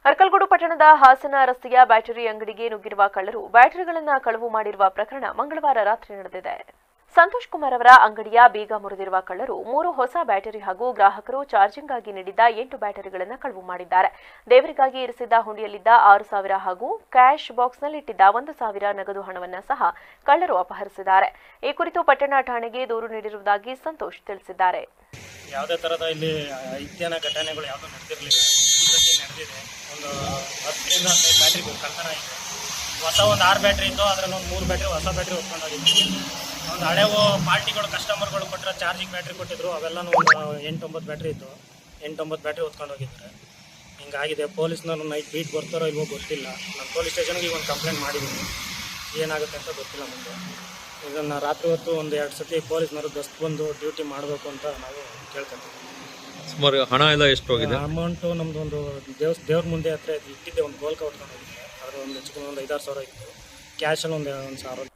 ಅರ್ಕಲಗೂಡು ಪಟ್ಟಣದ ಹಾಸನ ರಸ್ತೆಯ ಬ್ಯಾಟರಿ ಅಂಗಡಿಗೆ ನುಗ್ಗಿರುವ ಕಳ್ಳರು ಬ್ಯಾಟರಿಗಳನ್ನು ಕಳವು ಮಾಡಿರುವ ಪ್ರಕರಣ ಮಂಗಳವಾರ ರಾತ್ರಿ ನಡೆದಿದೆ. ಸಂತೋಷ್ ಕುಮಾರ್ ಅವರ ಅಂಗಡಿಯ ಬೀಗ ಮುರಿದಿರುವ ಕಳ್ಳರು 3 ಹೊಸ ಬ್ಯಾಟರಿ ಹಾಗೂ ಗ್ರಾಹಕರು ಚಾರ್ಜಿಂಗ್ಗಾಗಿ ನೀಡಿದ್ದ 8 ಬ್ಯಾಟರಿಗಳನ್ನು ಕಳವು ಮಾಡಿದ್ದಾರೆ. ದೇವರಿಗಾಗಿ ಇರಿಸಿದ್ದ ಹುಂಡಿಯಲ್ಲಿದ್ದ 6,000 ಹಾಗೂ ಕ್ಯಾಶ್ ಬಾಕ್ಸ್ನಲ್ಲಿಟ್ಟಿದ್ದ 1,000 ನಗದು ಹಣವನ್ನು ಸಹ ಕಳ್ಳರು ಅಪಹರಿಸಿದ್ದಾರೆ. ಈ ಕುರಿತು ಪಟ್ಟಣ ಠಾಣೆಗೆ ದೂರು ನೀಡಿರುವುದಾಗಿ ಸಂತೋಷ್ ತಿಳಿಸಿದ್ದಾರೆ. ಯಾವುದೇ ತರಹದ ಇಲ್ಲಿ ಇತ್ಯಾನ ಘಟನೆಗಳು ಯಾವುದೂ ನಡೆದಿರಲಿಲ್ಲ. ಈ ಸತಿ ನಡೆದಿದೆ. ಒಂದು 10ರಿಂದ 15 ಬ್ಯಾಟ್ರಿ ಕಳ್ತನ ಆಯಿತು. ಹೊಸ ಒಂದು 6 ಬ್ಯಾಟ್ರಿ ಇತ್ತು, ಅದರಲ್ಲಿ ಒಂದು 3 ಬ್ಯಾಟ್ರಿ ಹೊಸ ಬ್ಯಾಟ್ರಿ ಹೊತ್ಕೊಂಡು ಹೋಗಿದ್ವಿ. ಒಂದು ಹಳೆವು ಪಾರ್ಟಿಗಳು ಕಸ್ಟಮರ್ಗಳು ಕೊಟ್ಟರೆ ಚಾರ್ಜಿಂಗ್ ಬ್ಯಾಟ್ರಿ ಕೊಟ್ಟಿದ್ರು, ಅವೆಲ್ಲನೂ ಒಂದು 8-9 ಬ್ಯಾಟ್ರಿ ಇತ್ತು. 8-9 ಬ್ಯಾಟ್ರಿ ಹೊತ್ಕೊಂಡು ಹೋಗಿದ್ದಾರೆ. ಹಿಂಗಾಗಿದೆ. ಪೊಲೀಸ್ನವ್ರು ನೈಟ್ ಬೀಟ್ ಬರ್ತಾರೋ ಇಲ್ವೋ ಗೊತ್ತಿಲ್ಲ. ನಾನು ಪೊಲೀಸ್ ಸ್ಟೇಷನ್ಗೆ ಈಗ ಒಂದು ಕಂಪ್ಲೇಂಟ್ ಮಾಡಿದ್ದೀನಿ. ಏನಾಗುತ್ತೆ ಅಂತ ಗೊತ್ತಿಲ್ಲ ಮುಂದೆ. ಇದನ್ನು ರಾತ್ರಿ ಹೊತ್ತು ಒಂದು 2 ಸತಿ ಪೊಲೀಸ್ನವರು ಗಸ್ತು ಬಂದು ಡ್ಯೂಟಿ ಮಾಡಬೇಕು ಅಂತ ನಾವು ಕೇಳ್ಕೊತೀವಿ. ಸುಮಾರು ಹಣ ಎಲ್ಲ ಎಷ್ಟು ಹೋಗಿದೆ? ಅಮೌಂಟು ನಮ್ಮದು ಒಂದು ದೇವ್ರ ಮುಂದೆ ಹತ್ರ ಇಟ್ಟಿದ್ದೆ, ಒಂದು ಗೋಲ್ಕ ಹೊತ್ಕೊಂಡು ಹೋಗಿದ್ದೆ. ಅದರ ಒಂದು ಹೆಚ್ಚು ಒಂದು 5,000 ಇತ್ತು. ಕ್ಯಾಶಲ್ಲಿ ಒಂದು 1,000.